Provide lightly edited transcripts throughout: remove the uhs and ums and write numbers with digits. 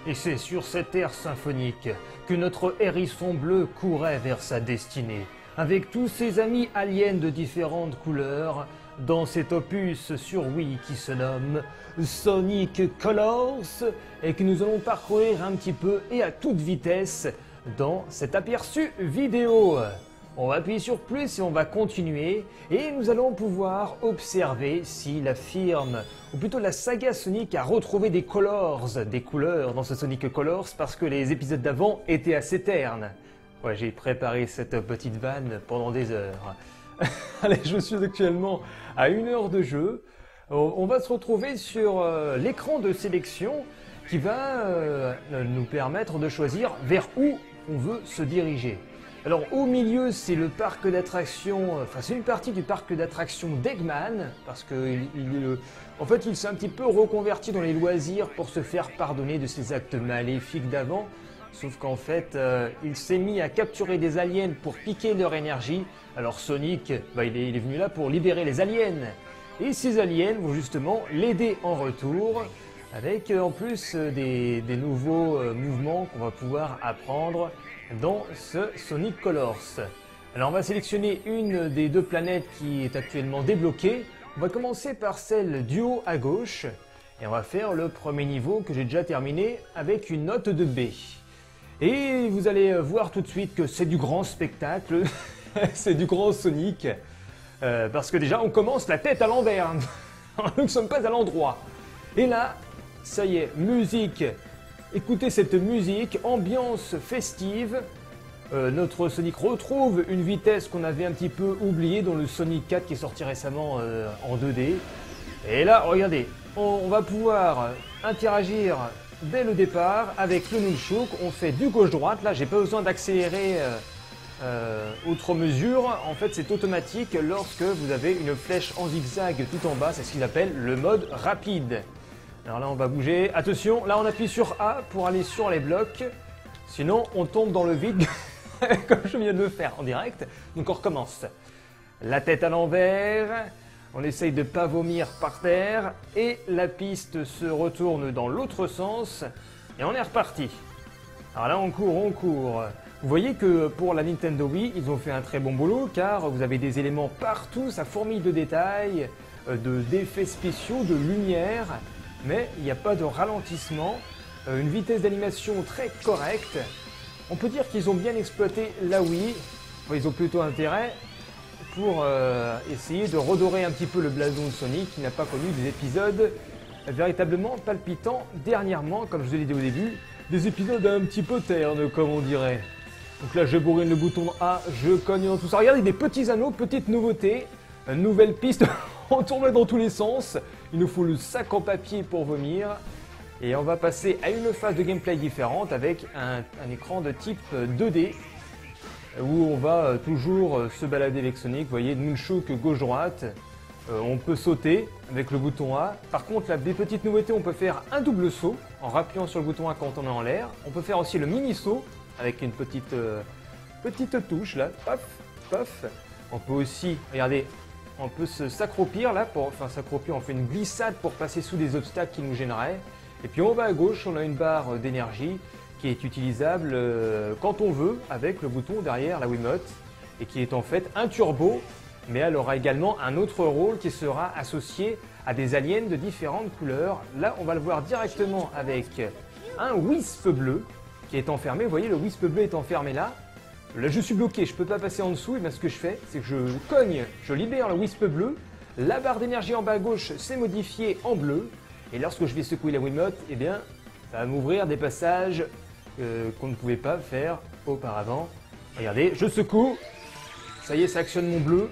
Et c'est sur cette aire symphonique que notre hérisson bleu courait vers sa destinée, avec tous ses amis aliens de différentes couleurs, dans cet opus sur Wii qui se nomme Sonic Colors, et que nous allons parcourir un petit peu et à toute vitesse dans cet aperçu vidéo. On va appuyer sur plus et on va continuer, et nous allons pouvoir observer si la firme, ou plutôt la saga Sonic, a retrouvé des colors, des couleurs dans ce Sonic Colors, parce que les épisodes d'avant étaient assez ternes. Ouais, j'ai préparé cette petite vanne pendant des heures. Allez, je suis actuellement à 1 heure de jeu. On va se retrouver sur l'écran de sélection qui va nous permettre de choisir vers où on veut se diriger. Alors au milieu, c'est le parc d'attractions, enfin c'est une partie du parc d'attractions d'Eggman, parce que en fait il s'est un petit peu reconverti dans les loisirs pour se faire pardonner de ses actes maléfiques d'avant, sauf qu'en fait il s'est mis à capturer des aliens pour piquer leur énergie. Alors Sonic, il est venu là pour libérer les aliens, et ces aliens vont justement l'aider en retour, avec en plus des nouveaux mouvements qu'on va pouvoir apprendre dans ce Sonic Colors. Alors on va sélectionner une des 2 planètes qui est actuellement débloquée. On va commencer par celle du haut à gauche, et on va faire le premier niveau que j'ai déjà terminé avec une note de B. Et vous allez voir tout de suite que c'est du grand spectacle, c'est du grand Sonic, parce que déjà on commence la tête à l'envers, nous ne sommes pas à l'endroit. Et là, ça y est, musique. Écoutez cette musique, ambiance festive. Notre Sonic retrouve une vitesse qu'on avait un petit peu oubliée dans le Sonic 4 qui est sorti récemment en 2D. Et là, regardez, on va pouvoir interagir dès le départ avec le nunchuk. On fait du gauche-droite. Là, j'ai pas besoin d'accélérer outre mesure. En fait, c'est automatique lorsque vous avez une flèche en zigzag tout en bas. C'est ce qu'il appelle le mode rapide. Alors là, on va bouger. Attention, là, on appuie sur A pour aller sur les blocs. Sinon, on tombe dans le vide, comme je viens de le faire en direct. Donc, on recommence. La tête à l'envers. On essaye de ne pas vomir par terre. Et la piste se retourne dans l'autre sens. Et on est reparti. Alors là, on court, on court. Vous voyez que pour la Nintendo Wii, ils ont fait un très bon boulot, car vous avez des éléments partout. Ça fourmille de détails, d'effets spéciaux, de lumière. Mais il n'y a pas de ralentissement, une vitesse d'animation très correcte. On peut dire qu'ils ont bien exploité la Wii. Ils ont plutôt intérêt pour essayer de redorer un petit peu le blason de Sonic, qui n'a pas connu des épisodes véritablement palpitants dernièrement, comme je vous l'ai dit au début, des épisodes un petit peu ternes, comme on dirait. Donc là, je bourrine le bouton A, je cogne dans tout ça. Regardez, des petits anneaux, petite nouveauté, nouvelle piste, on tourne dans tous les sens. Il nous faut le sac en papier pour vomir. Et on va passer à une phase de gameplay différente avec un écran de type 2D où on va toujours se balader avec Sonic. Vous voyez, nunchuk gauche-droite. On peut sauter avec le bouton A. Par contre, là, des petites nouveautés, on peut faire un double saut en rappuyant sur le bouton A quand on est en l'air. On peut faire aussi le mini-saut avec une petite touche là. Paf, paf. On peut aussi, regardez, on peut s'accroupir là, s'accroupir, on fait une glissade pour passer sous des obstacles qui nous gêneraient. Et puis on va à gauche, on a une barre d'énergie qui est utilisable quand on veut avec le bouton derrière la Wiimote et qui est en fait un turbo, mais elle aura également un autre rôle qui sera associé à des aliens de différentes couleurs. Là, on va le voir directement avec un Wisp bleu qui est enfermé. Vous voyez, le Wisp bleu est enfermé là. Là, je suis bloqué, je ne peux pas passer en dessous. Et bien, ce que je fais, c'est que je cogne, je libère le Wisp bleu. La barre d'énergie en bas à gauche s'est modifiée en bleu. Et lorsque je vais secouer la Wiimote, eh bien, ça va m'ouvrir des passages qu'on ne pouvait pas faire auparavant. Regardez, je secoue. Ça y est, ça actionne mon bleu.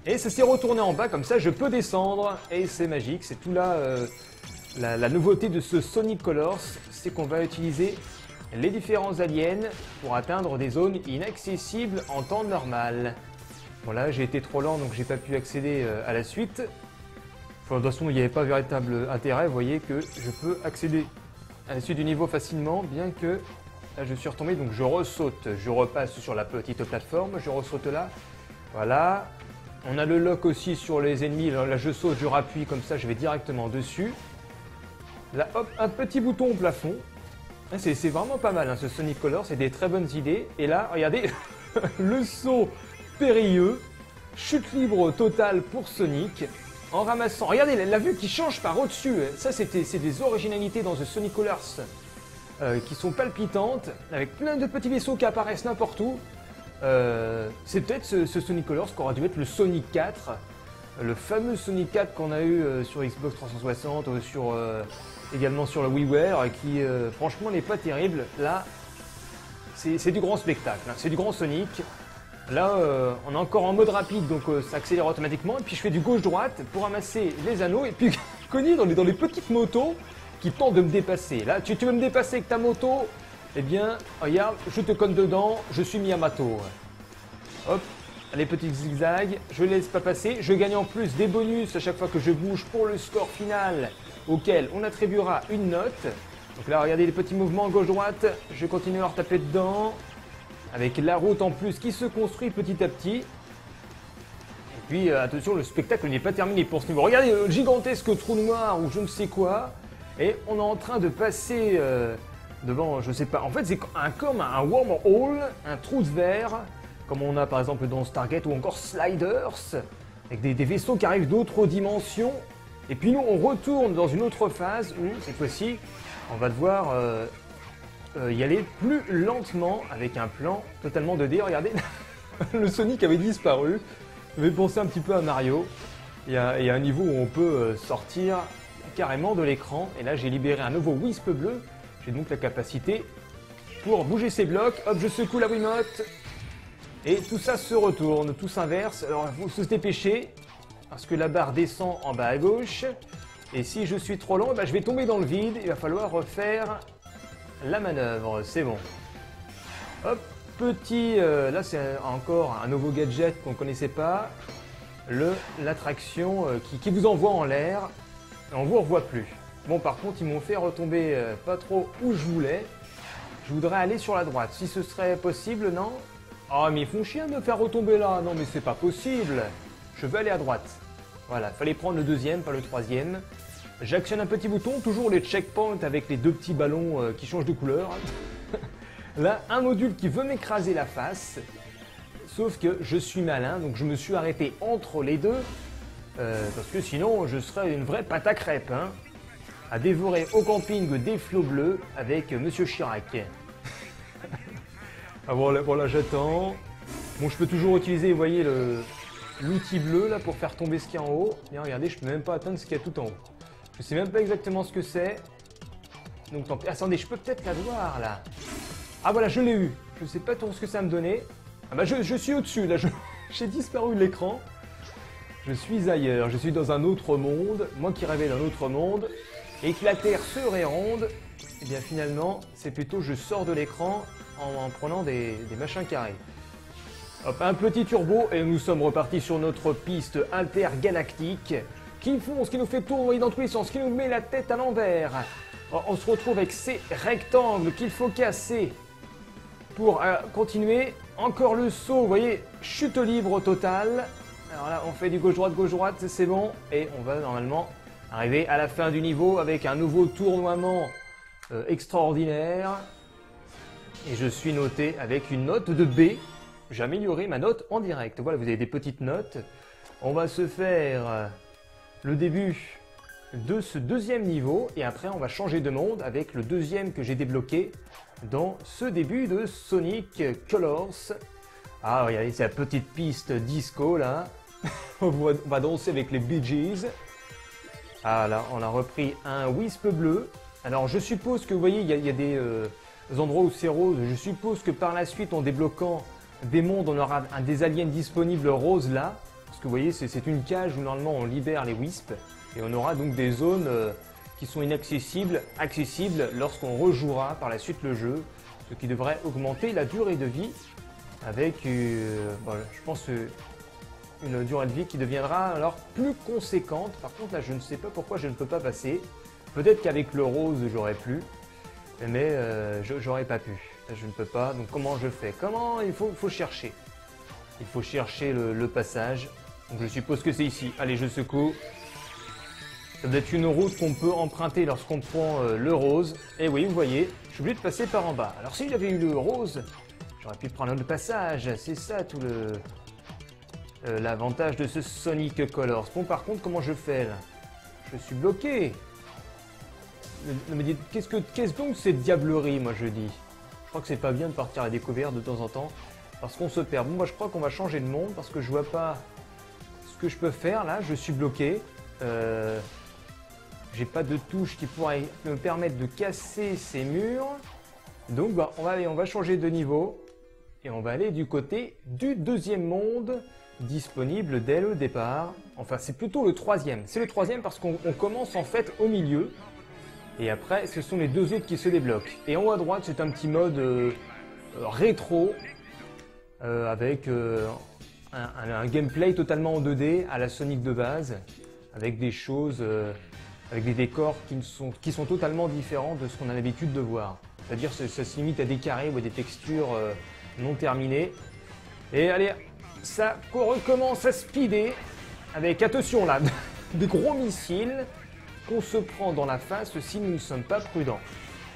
Et ça s'est retourné en bas, comme ça, je peux descendre. Et c'est magique, c'est tout là. La nouveauté de ce Sonic Colors, c'est qu'on va utiliser les différents aliens pour atteindre des zones inaccessibles en temps normal. Bon là j'ai été trop lent donc j'ai pas pu accéder à la suite. Enfin, de toute façon il n'y avait pas véritable intérêt, vous voyez que je peux accéder à la suite du niveau facilement, bien que là je suis retombé donc je ressaute, je repasse sur la petite plateforme, je ressaute là. Voilà. On a le lock aussi sur les ennemis, là je saute, je rappuie comme ça, je vais directement dessus. Là hop, un petit bouton au plafond. C'est vraiment pas mal, hein, ce Sonic Color, c'est des très bonnes idées. Et là, regardez, le saut périlleux, chute libre totale pour Sonic, en ramassant. Regardez la vue qui change par au-dessus. Ça, c'est des originalités dans The Sonic Colors qui sont palpitantes, avec plein de petits vaisseaux qui apparaissent n'importe où. C'est peut-être ce Sonic Colors qui aura dû être le Sonic 4, le fameux Sonic 4 qu'on a eu sur Xbox 360, également sur le WiiWare, qui franchement n'est pas terrible. Là, c'est du grand spectacle, hein. C'est du grand Sonic. Là, on est encore en mode rapide, donc ça accélère automatiquement. Et puis je fais du gauche-droite pour ramasser les anneaux. Et puis, Connie, on est dans les petites motos qui tentent de me dépasser. Là, tu veux me dépasser avec ta moto? Eh bien, regarde, je te conne dedans, je suis Miyamoto. Hop, les petits zigzags, je laisse pas passer. Je gagne en plus des bonus à chaque fois que je bouge pour le score final, auquel on attribuera une note. Donc là, regardez les petits mouvements gauche-droite, je continue à leur taper dedans, avec la route en plus qui se construit petit à petit. Et puis, attention, le spectacle n'est pas terminé pour ce niveau. Regardez le gigantesque trou noir ou je ne sais quoi. Et on est en train de passer devant, je sais pas, en fait c'est comme un wormhole, un trou de verre, comme on a par exemple dans Stargate ou encore Sliders, avec des vaisseaux qui arrivent d'autres dimensions. Et puis nous on retourne dans une autre phase où cette fois-ci on va devoir y aller plus lentement avec un plan totalement 2D. Regardez, le Sonic avait disparu, je vais penser un petit peu à Mario. Il y a un niveau où on peut sortir carrément de l'écran, et là j'ai libéré un nouveau Wisp bleu. J'ai donc la capacité pour bouger ces blocs. Hop, je secoue la Wiimote et tout ça se retourne, tout s'inverse. Alors il faut se dépêcher parce que la barre descend en bas à gauche, et si je suis trop lent, je vais tomber dans le vide. Il va falloir refaire la manœuvre, c'est bon. Hop, petit, là c'est encore un nouveau gadget qu'on ne connaissait pas, l'attraction qui vous envoie en l'air. On vous revoit plus. Bon, par contre, ils m'ont fait retomber pas trop où je voulais. Je voudrais aller sur la droite. Si ce serait possible, non? Ah, mais ils font chier de me faire retomber là. Non, mais c'est pas possible. Je veux aller à droite. Voilà, fallait prendre le deuxième, pas le troisième. J'actionne un petit bouton, toujours les checkpoints avec les deux petits ballons qui changent de couleur. Là, un module qui veut m'écraser la face. Sauf que je suis malin, donc je me suis arrêté entre les deux. Parce que sinon, je serais une vraie pâte à crêpes, hein, à dévorer au camping des flots bleus avec Monsieur Chirac. Ah, voilà, j'attends. Bon, je peux toujours utiliser, vous voyez, l'outil bleu là pour faire tomber ce qu'il y a en haut. Bien, regardez, je peux même pas atteindre ce qu'il y a tout en haut. Je sais même pas exactement ce que c'est. Donc tant pis. Attendez, je peux peut-être la voir là. Ah voilà, je l'ai eu. Je sais pas trop ce que ça me donnait. Ah bah je suis au-dessus là, j'ai disparu de l'écran. Je suis ailleurs, je suis dans un autre monde, moi qui rêvais d'un autre monde, et que la Terre serait ronde, et bien finalement, c'est plutôt je sors de l'écran en prenant des machins carrés. Hop, un petit turbo, et nous sommes repartis sur notre piste intergalactique, qui fonce, qui nous fait tourner dans tous les sens, qui nous met la tête à l'envers. On se retrouve avec ces rectangles qu'il faut casser pour continuer. Encore le saut, vous voyez, chute libre totale. Alors là, on fait du gauche-droite, c'est bon. Et on va normalement arriver à la fin du niveau avec un nouveau tournoiement extraordinaire. Et je suis noté avec une note de B. J'ai amélioré ma note en direct. Voilà, vous avez des petites notes. On va se faire le début de ce deuxième niveau. Et après, on va changer de monde avec le deuxième que j'ai débloqué dans ce début de Sonic Colors. Ah, regardez, c'est la petite piste disco là. On va danser avec les Bee Gees. Ah là, on a repris un Wisp bleu. Alors je suppose que vous voyez, il y a des endroits où c'est rose. Je suppose que par la suite, en débloquant des mondes, on aura des aliens disponibles roses là. Parce que vous voyez, c'est une cage où normalement on libère les Wisps. Et on aura donc des zones qui sont inaccessibles, accessibles lorsqu'on rejouera par la suite le jeu. Ce qui devrait augmenter la durée de vie avec, voilà, je pense, une durée de vie qui deviendra alors plus conséquente. Par contre là je ne sais pas pourquoi je ne peux pas passer. Peut-être qu'avec le rose j'aurais pu, mais j'aurais pas pu. Là, je ne peux pas, donc comment je fais? Comment il faut chercher? Il faut chercher le passage. Donc je suppose que c'est ici. Allez, je secoue. Ça doit être une route qu'on peut emprunter lorsqu'on prend le rose. Et oui, vous voyez, je suis obligé de passer par en bas. Alors si j'avais eu le rose, j'aurais pu prendre un autre passage. C'est ça tout l'avantage de ce Sonic Colors. Bon, par contre, comment je fais là? Je suis bloqué. Mais qu'est-ce donc cette diablerie, moi je dis? Je crois que c'est pas bien de partir à la découverte de temps en temps. Parce qu'on se perd. Bon, moi je crois qu'on va changer de monde parce que je vois pas ce que je peux faire là. Je suis bloqué. J'ai pas de touche qui pourrait me permettre de casser ces murs. Donc bah, on va changer de niveau. Et on va aller du côté du deuxième monde disponible dès le départ. Enfin c'est plutôt le troisième. C'est le troisième parce qu'on commence en fait au milieu. Et après ce sont les deux autres qui se débloquent. Et en haut à droite c'est un petit mode rétro. Avec un gameplay totalement en 2D à la Sonic de base, avec des choses, avec des décors qui sont totalement différents de ce qu'on a l'habitude de voir. C'est-à-dire que ça se limite à des carrés ou à des textures non terminées. Et allez, ça recommence à speeder avec, attention là, des gros missiles qu'on se prend dans la face si nous ne sommes pas prudents.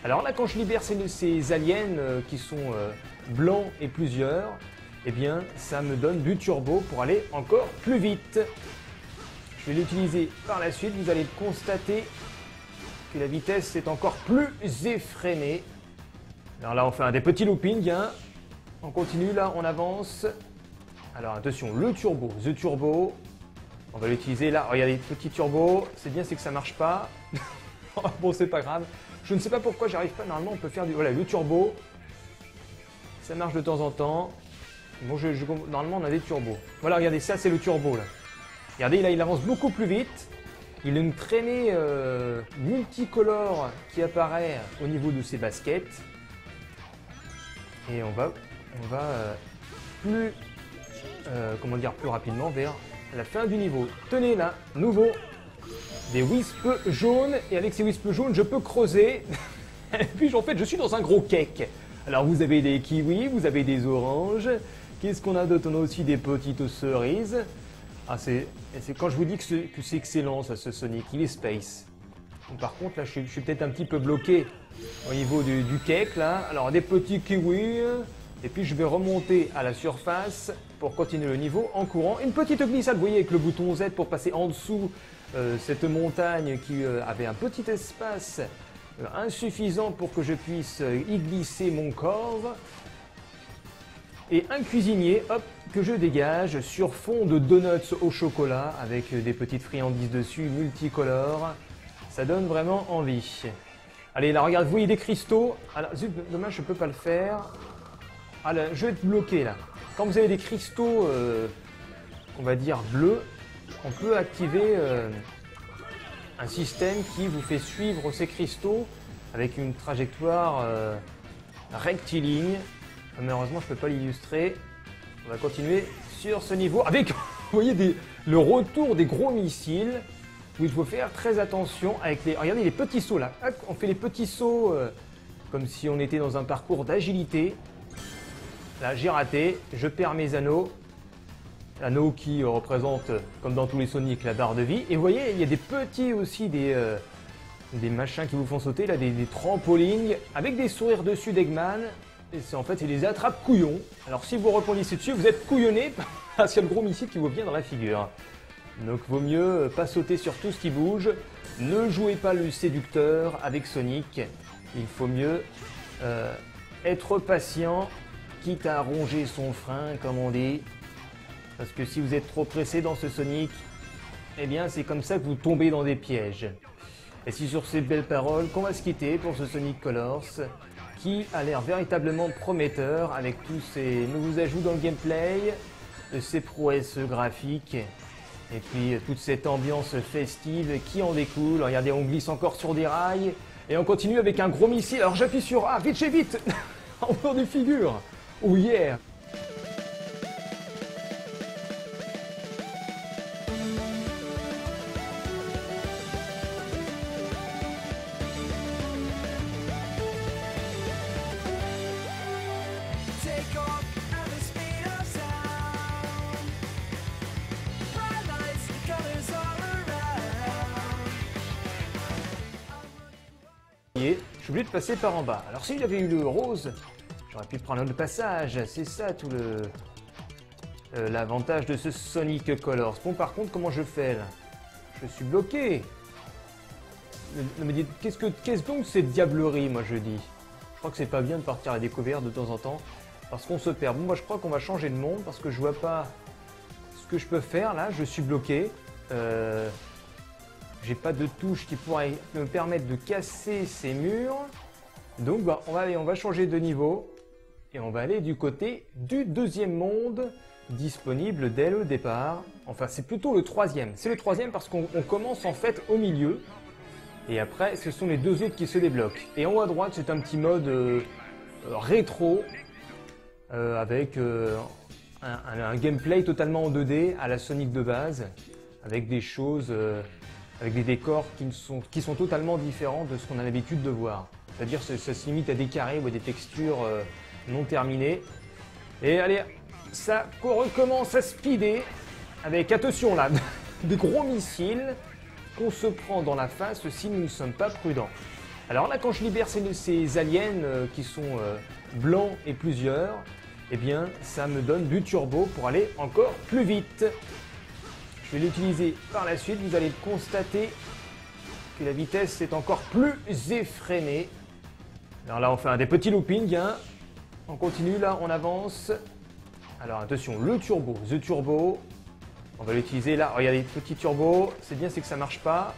Alors là, quand je libère ces aliens qui sont blancs et plusieurs, eh bien, ça me donne du turbo pour aller encore plus vite. Je vais l'utiliser par la suite. Vous allez constater que la vitesse est encore plus effrénée. Alors là, on fait des petits loopings. Hein. On continue, là, on avance. Alors attention, le turbo, The Turbo. On va l'utiliser là. Regardez, petit turbo. C'est bien, c'est que ça marche pas. Bon, c'est pas grave. Je ne sais pas pourquoi j'arrive pas. Normalement, on peut faire du... Voilà, le turbo. Ça marche de temps en temps. Bon, normalement, on a des turbos. Voilà, regardez, ça, c'est le turbo, là. Regardez, là, il avance beaucoup plus vite. Il a une traînée multicolore qui apparaît au niveau de ses baskets. Et on va comment dire, plus rapidement vers la fin du niveau. Tenez, là, nouveau, des wisps jaunes. Et avec ces wisps jaunes, je peux creuser. Et puis, en fait, je suis dans un gros cake. Alors, vous avez des kiwis, vous avez des oranges. Qu'est-ce qu'on a d'autre? On a aussi des petites cerises. Ah, c'est quand je vous dis que c'est excellent, ça, ce Sonic. Il est space. Donc, par contre, là, je suis peut-être un petit peu bloqué au niveau du cake, là. Alors, des petits kiwis. Et puis, je vais remonter à la surface pour continuer le niveau en courant. Une petite glissade, vous voyez, avec le bouton Z pour passer en dessous cette montagne qui avait un petit espace insuffisant pour que je puisse y glisser mon corps. Et un cuisinier, hop, que je dégage sur fond de donuts au chocolat avec des petites friandises dessus, multicolores. Ça donne vraiment envie. Allez, là, regarde, vous voyez des cristaux. Alors, zut, dommage, je ne peux pas le faire. Ah, là, je vais être bloqué, là. Quand vous avez des cristaux, on va dire bleus, on peut activer un système qui vous fait suivre ces cristaux avec une trajectoire rectiligne. Malheureusement, je ne peux pas l'illustrer. On va continuer sur ce niveau avec, vous voyez, le retour des gros missiles où il faut faire très attention avec les... Regardez les petits sauts là. Hop, on fait les petits sauts comme si on était dans un parcours d'agilité. Là, j'ai raté. Je perds mes anneaux. Anneaux qui représentent, comme dans tous les Sonic, la barre de vie. Et vous voyez, il y a des petits aussi, des machins qui vous font sauter, là, des trampolines avec des sourires dessus d'Eggman. Et en fait, c'est des attrape-couillons. Alors, si vous rebondissez dessus, vous êtes couillonné parce qu'il y a le gros missile qui vous vient dans la figure. Donc, vaut mieux pas sauter sur tout ce qui bouge. Ne jouez pas le séducteur avec Sonic. Il faut mieux être patient, quitte à ronger son frein, comme on dit. Parce que si vous êtes trop pressé dans ce Sonic, eh bien, c'est comme ça que vous tombez dans des pièges. Et c'est sur ces belles paroles qu'on va se quitter pour ce Sonic Colors, qui a l'air véritablement prometteur avec tous ces nouveaux ajouts dans le gameplay, ces prouesses graphiques et puis toute cette ambiance festive qui en découle. Regardez, on glisse encore sur des rails et on continue avec un gros missile. Alors j'appuie sur A, vite chez vite, en faisant des figures. Oh yeah! voyez, je suis obligé de passer par en bas. Alors si j'avais eu le rose, j'aurais pu prendre le passage. C'est ça tout l'avantage de ce Sonic Colors. Bon, par contre, comment je fais là? Je suis bloqué. Ne me dites, qu'est-ce donc cette diablerie, moi je dis. Je crois que c'est pas bien de partir à la découverte de temps en temps, parce qu'on se perd. Bon, moi je crois qu'on va changer de monde, parce que je vois pas ce que je peux faire là. Je suis bloqué. J'ai pas de touche qui pourrait me permettre de casser ces murs. Donc bah, on va changer de niveau. Et on va aller du côté du deuxième monde, disponible dès le départ. Enfin, c'est plutôt le troisième. C'est le troisième parce qu'on commence en fait au milieu. Et après, ce sont les deux autres qui se débloquent. Et en haut à droite, c'est un petit mode rétro avec un gameplay totalement en 2D à la Sonic de base, avec des choses, avec des décors qui sont totalement différents de ce qu'on a l'habitude de voir. C'est-à-dire que ça se limite à des carrés ou à des textures non terminées. Et allez, ça recommence à speeder avec, attention là, des gros missiles qu'on se prend dans la face si nous ne sommes pas prudents. Alors là, quand je libère ces aliens qui sont blancs et plusieurs, eh bien, ça me donne du turbo pour aller encore plus vite. Je vais l'utiliser par la suite, vous allez constater que la vitesse est encore plus effrénée. Alors là, on fait des petits loopings, hein. On continue, là, on avance. Alors attention, le turbo, The Turbo, on va l'utiliser là. Regardez, petit turbo, c'est bien, c'est que ça marche pas.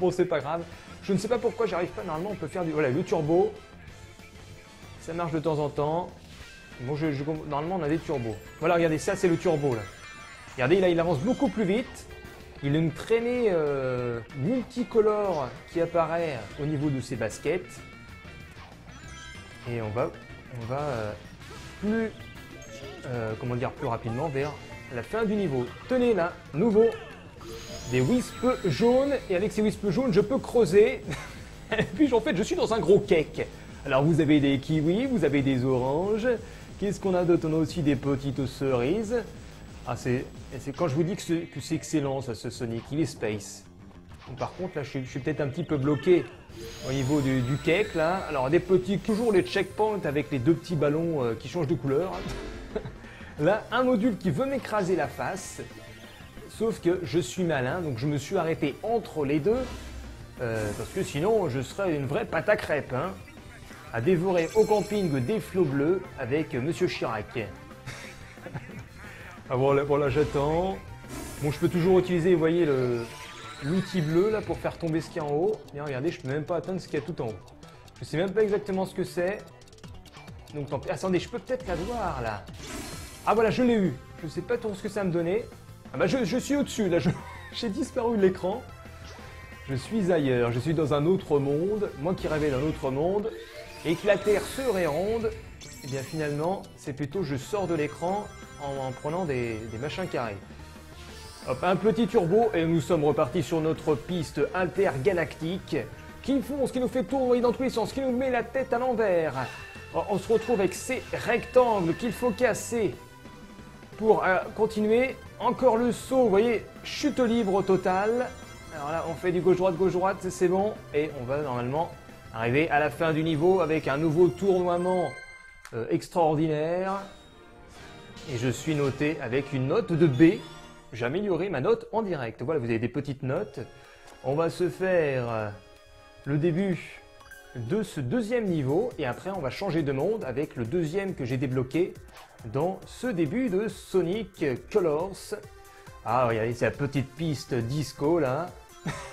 Bon, c'est pas grave. Je ne sais pas pourquoi j'arrive pas. Normalement, on peut faire voilà, le turbo. Ça marche de temps en temps. Bon, normalement, on a des turbos. Voilà, regardez, ça, c'est le turbo là. Regardez, là, il avance beaucoup plus vite. Il a une traînée multicolore qui apparaît au niveau de ses baskets. Et on va comment dire, plus rapidement vers la fin du niveau. Tenez là, nouveau, des wisps jaunes. Et avec ces wisps jaunes, je peux creuser. Et puis en fait, je suis dans un gros cake. Alors vous avez des kiwis, vous avez des oranges. Qu'est-ce qu'on a d'autre? On a aussi des petites cerises. Ah, c'est quand je vous dis que c'est excellent, ça, ce Sonic. Il est space. Par contre, là, je suis peut-être un petit peu bloqué au niveau du cake, là. Alors, des petits, toujours les checkpoints avec les deux petits ballons qui changent de couleur. Là, un module qui veut m'écraser la face. Sauf que je suis malin, donc je me suis arrêté entre les deux. Parce que sinon, je serais une vraie pâte à crêpes, hein. À dévorer au camping des flots bleus avec Monsieur Chirac. Ah, voilà, j'attends. Bon, je peux toujours utiliser, vous voyez, l'outil bleu là pour faire tomber ce qu'il y a en haut. Et regardez, je peux même pas atteindre ce qu'il y a tout en haut. Je sais même pas exactement ce que c'est. Donc tant pis. Attendez, je peux peut-être la voir là. Ah voilà, je l'ai eu. Je sais pas trop ce que ça me donnait. Ah bah je suis au-dessus là. J'ai disparu de l'écran. Je suis ailleurs. Je suis dans un autre monde. Moi qui rêvais d'un autre monde. Et que la Terre serait ronde. Et bien finalement, c'est plutôt je sors de l'écran en prenant des machins carrés. Hop, un petit turbo et nous sommes repartis sur notre piste intergalactique qui fonce, qui nous fait tourner dans tous les sens, qui nous met la tête à l'envers. On se retrouve avec ces rectangles qu'il faut casser pour continuer. Encore le saut, vous voyez, chute libre totale. Alors là, on fait du gauche-droite, c'est bon. Et on va normalement arriver à la fin du niveau avec un nouveau tournoiement extraordinaire. Et je suis noté avec une note de B. J'ai amélioré ma note en direct. Voilà, vous avez des petites notes. On va se faire le début de ce deuxième niveau. Et après, on va changer de monde avec le deuxième que j'ai débloqué dans ce début de Sonic Colors. Ah, regardez, c'est la petite piste disco là.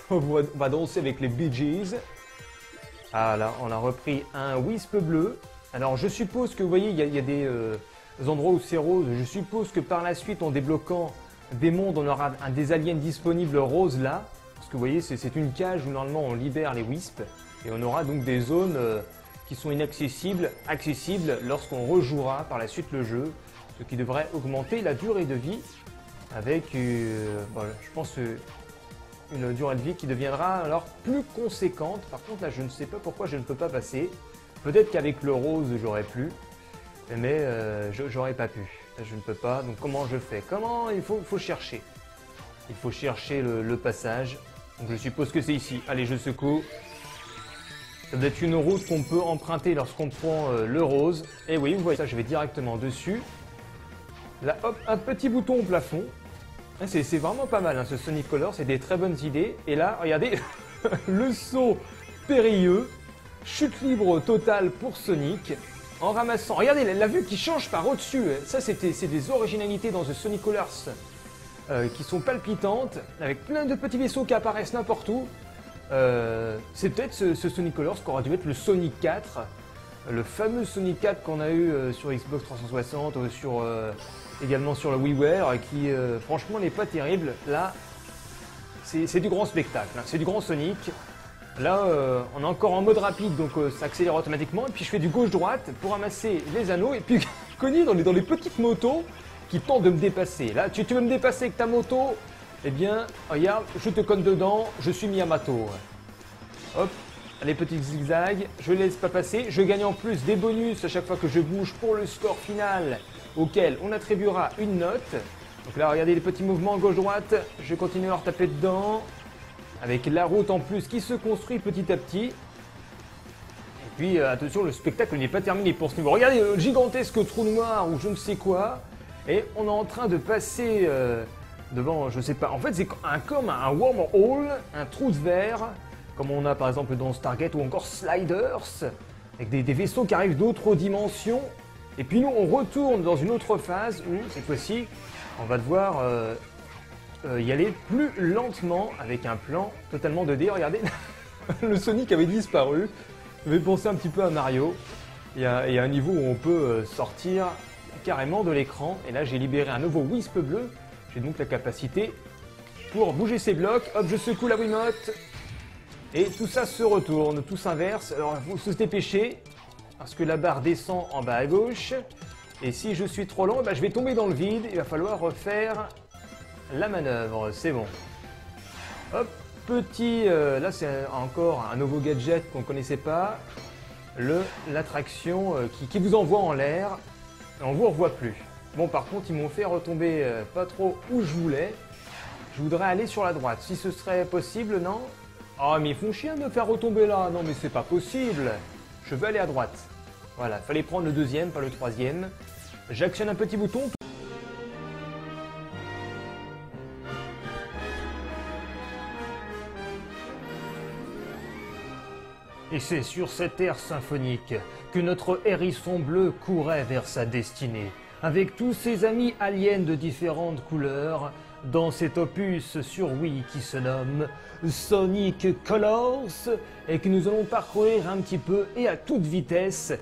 On va danser avec les Bee Gees. Ah là, on a repris un wisp bleu. Alors, je suppose que vous voyez, il y a des endroits où c'est rose. Je suppose que par la suite, en débloquant des mondes, on aura des aliens disponibles roses là. Parce que vous voyez, c'est une cage où normalement on libère les wisps. Et on aura donc des zones qui sont inaccessibles, accessibles lorsqu'on rejouera par la suite le jeu. Ce qui devrait augmenter la durée de vie avec, voilà, je pense, une durée de vie qui deviendra alors plus conséquente. Par contre là, je ne sais pas pourquoi je ne peux pas passer. Peut-être qu'avec le rose, j'aurais pu. Mais j'aurais pas pu. Je ne peux pas. Donc comment je fais? Comment il faut chercher? Il faut chercher le passage. Donc je suppose que c'est ici. Allez, je secoue. Ça doit être une route qu'on peut emprunter lorsqu'on prend le rose. Et oui, vous voyez ça, je vais directement dessus. Là, hop, un petit bouton au plafond. C'est vraiment pas mal, hein, ce Sonic Color, c'est des très bonnes idées. Et là, regardez, le saut périlleux, chute libre totale pour Sonic, en ramassant. Regardez la vue qui change par au-dessus. Ça, c'est des originalités dans ce Sonic Colors qui sont palpitantes, avec plein de petits vaisseaux qui apparaissent n'importe où. C'est peut-être ce Sonic Colors qui aura dû être le Sonic 4, le fameux Sonic 4 qu'on a eu sur Xbox 360, également sur le WiiWare, qui franchement n'est pas terrible. Là, c'est du grand spectacle, hein. C'est du grand Sonic. Là, on est encore en mode rapide, donc ça accélère automatiquement. Et puis je fais du gauche-droite pour ramasser les anneaux. Et puis je connais dans les petites motos qui tentent de me dépasser. Là, tu veux me dépasser avec ta moto? Eh bien, regarde, je te conne dedans, je suis Miyamoto. Hop, les petits zigzags, je laisse pas passer. Je gagne en plus des bonus à chaque fois que je bouge pour le score final, auquel on attribuera une note. Donc là, regardez les petits mouvements gauche-droite, je continue à leur taper dedans. Avec la route en plus qui se construit petit à petit. Et puis attention, le spectacle n'est pas terminé pour ce niveau. Regardez le gigantesque trou noir ou je ne sais quoi. Et on est en train de passer devant, je sais pas. En fait, c'est comme un wormhole, un trou de verre, comme on a par exemple dans Stargate ou encore Sliders, avec des vaisseaux qui arrivent d'autres dimensions. Et puis nous, on retourne dans une autre phase où, cette fois-ci, on va devoir y aller plus lentement avec un plan totalement 2D. Regardez, le Sonic avait disparu. Ça fait penser un petit peu à Mario. Il y a un niveau où on peut sortir carrément de l'écran. Et là, j'ai libéré un nouveau Wisp bleu. J'ai donc la capacité pour bouger ces blocs. Hop, je secoue la Wiimote. Et tout ça se retourne, tout s'inverse. Alors, il faut se dépêcher parce que la barre descend en bas à gauche. Et si je suis trop lent, je vais tomber dans le vide. Il va falloir refaire la manœuvre, c'est bon. Hop, petit, là c'est encore un nouveau gadget qu'on ne connaissait pas. L'attraction qui vous envoie en l'air. On ne vous revoit plus. Bon, par contre, ils m'ont fait retomber pas trop où je voulais. Je voudrais aller sur la droite. Si ce serait possible, non? Ah, mais ils font chier de me faire retomber là. Non, mais c'est pas possible. Je veux aller à droite. Voilà, fallait prendre le deuxième, pas le troisième. J'actionne un petit bouton. Et c'est sur cette aire symphonique que notre hérisson bleu courait vers sa destinée, avec tous ses amis aliens de différentes couleurs, dans cet opus sur Wii qui se nomme Sonic Colors, et que nous allons parcourir un petit peu et à toute vitesse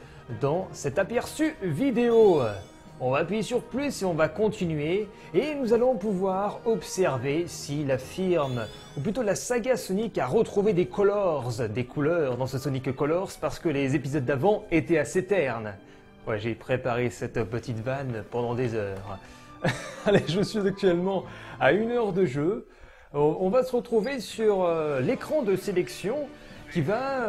dans cet aperçu vidéo. On va appuyer sur plus et on va continuer, et nous allons pouvoir observer si la firme, ou plutôt la saga Sonic, a retrouvé des couleurs dans ce Sonic Colors, parce que les épisodes d'avant étaient assez ternes. Ouais, j'ai préparé cette petite vanne pendant des heures. Allez, je suis actuellement à 1 heure de jeu. On va se retrouver sur l'écran de sélection qui va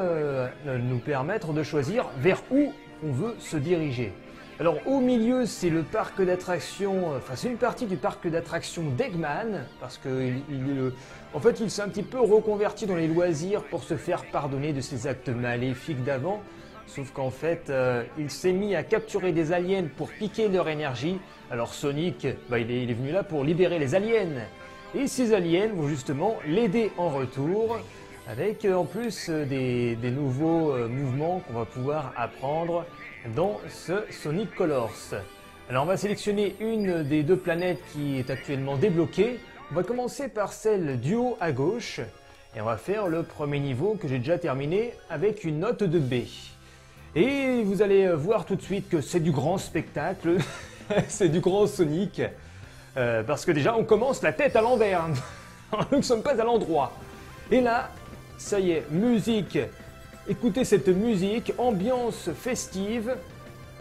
nous permettre de choisir vers où on veut se diriger. Alors au milieu, c'est le parc d'attractions, enfin c'est une partie du parc d'attractions d'Eggman, parce que en fait il s'est un petit peu reconverti dans les loisirs pour se faire pardonner de ses actes maléfiques d'avant, sauf qu'en fait il s'est mis à capturer des aliens pour piquer leur énergie. Alors Sonic, il est venu là pour libérer les aliens, et ces aliens vont justement l'aider en retour, avec en plus des nouveaux mouvements qu'on va pouvoir apprendre dans ce Sonic Colors. Alors on va sélectionner une des deux planètes qui est actuellement débloquée. On va commencer par celle du haut à gauche et on va faire le premier niveau que j'ai déjà terminé avec une note de B. Et vous allez voir tout de suite que c'est du grand spectacle, c'est du grand Sonic, parce que déjà on commence la tête à l'envers, nous ne sommes pas à l'endroit. Et là, ça y est, musique. Écoutez cette musique, ambiance festive.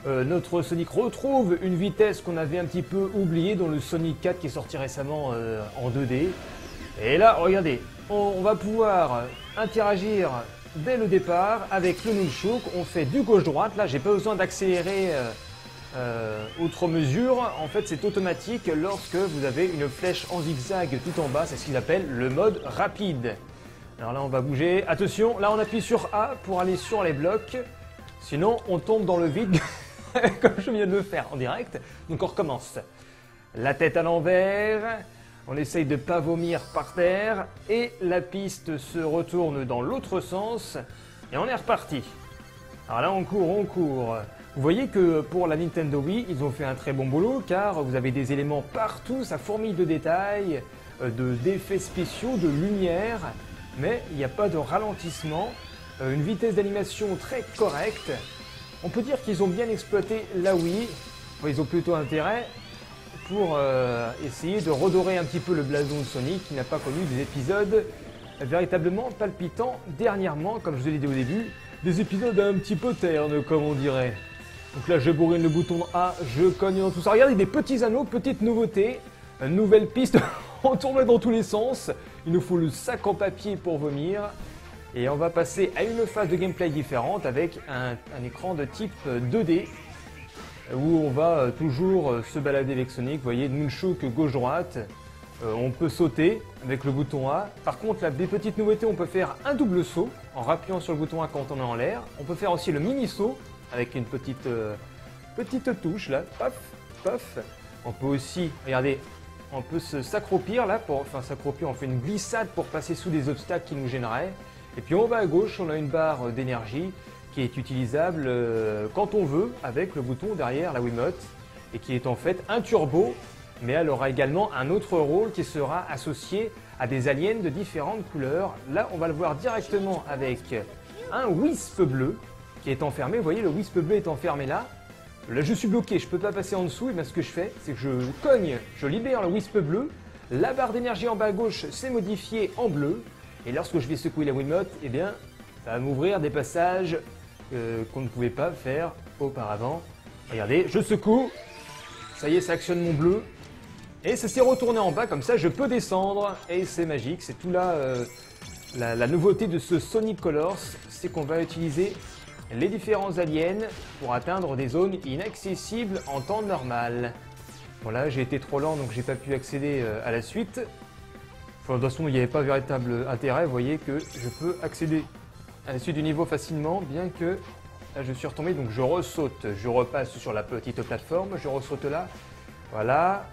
Notre Sonic retrouve une vitesse qu'on avait un petit peu oubliée dans le Sonic 4 qui est sorti récemment en 2D. Et là, regardez, on va pouvoir interagir dès le départ avec le nunchuk. On fait du gauche-droite. Là, j'ai pas besoin d'accélérer outre mesure. En fait, c'est automatique lorsque vous avez une flèche en zigzag tout en bas. C'est ce qu'ils appellent le mode rapide. Alors là, on va bouger. Attention, là, on appuie sur A pour aller sur les blocs. Sinon, on tombe dans le vide, comme je viens de le faire en direct. Donc, on recommence. La tête à l'envers. On essaye de ne pas vomir par terre. Et la piste se retourne dans l'autre sens. Et on est reparti. Alors là, on court, on court. Vous voyez que pour la Nintendo Wii, ils ont fait un très bon boulot car vous avez des éléments partout, ça fourmille de détails, d'effets spéciaux, de lumière, mais il n'y a pas de ralentissement, une vitesse d'animation très correcte. On peut dire qu'ils ont bien exploité la Wii, ils ont plutôt intérêt pour essayer de redorer un petit peu le blason de Sonic qui n'a pas connu des épisodes véritablement palpitants dernièrement, comme je vous l'ai dit au début, des épisodes un petit peu ternes comme on dirait. Donc là, je bourrine le bouton A, je cogne dans tout ça. Regardez, des petits anneaux, petite nouveauté, nouvelle piste, on tourne dans tous les sens. Il nous faut le sac en papier pour vomir. Et on va passer à une phase de gameplay différente avec un écran de type 2D où on va toujours se balader avec Sonic. Vous voyez, Nunchuk gauche-droite. On peut sauter avec le bouton A. Par contre, là, des petites nouveautés, on peut faire un double saut en rappuyant sur le bouton A quand on est en l'air. On peut faire aussi le mini-saut avec une petite touche là, paf, paf. On peut aussi, regardez, on peut s'accroupir là, s'accroupir, on fait une glissade pour passer sous des obstacles qui nous gêneraient. Et puis en bas à gauche, on a une barre d'énergie qui est utilisable quand on veut avec le bouton derrière la Wiimote et qui est en fait un turbo, mais elle aura également un autre rôle qui sera associé à des aliens de différentes couleurs. Là, on va le voir directement avec un Wisp bleu qui est enfermé. Vous voyez, le Wisp bleu est enfermé là. Là, je suis bloqué, je ne peux pas passer en dessous. Et bien, ce que je fais, c'est que je cogne, je libère le Wisp bleu. La barre d'énergie en bas à gauche s'est modifiée en bleu. Et lorsque je vais secouer la Wiimote, eh bien, ça va m'ouvrir des passages qu'on ne pouvait pas faire auparavant. Regardez, je secoue. Ça y est, ça actionne mon bleu. Et ça s'est retourné en bas, comme ça, je peux descendre. Et c'est magique, c'est tout là. La nouveauté de ce Sonic Colors, c'est qu'on va utiliser les différents aliens pour atteindre des zones inaccessibles en temps normal. Bon là, j'ai été trop lent, donc j'ai pas pu accéder à la suite. Enfin, de toute façon, il n'y avait pas véritable intérêt. Vous voyez que je peux accéder à la suite du niveau facilement, bien que là, je suis retombé, donc je ressaute. Je repasse sur la petite plateforme, je ressaute là. Voilà.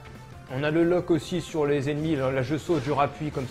On a le lock aussi sur les ennemis. Là, je saute, je rappuie comme ça.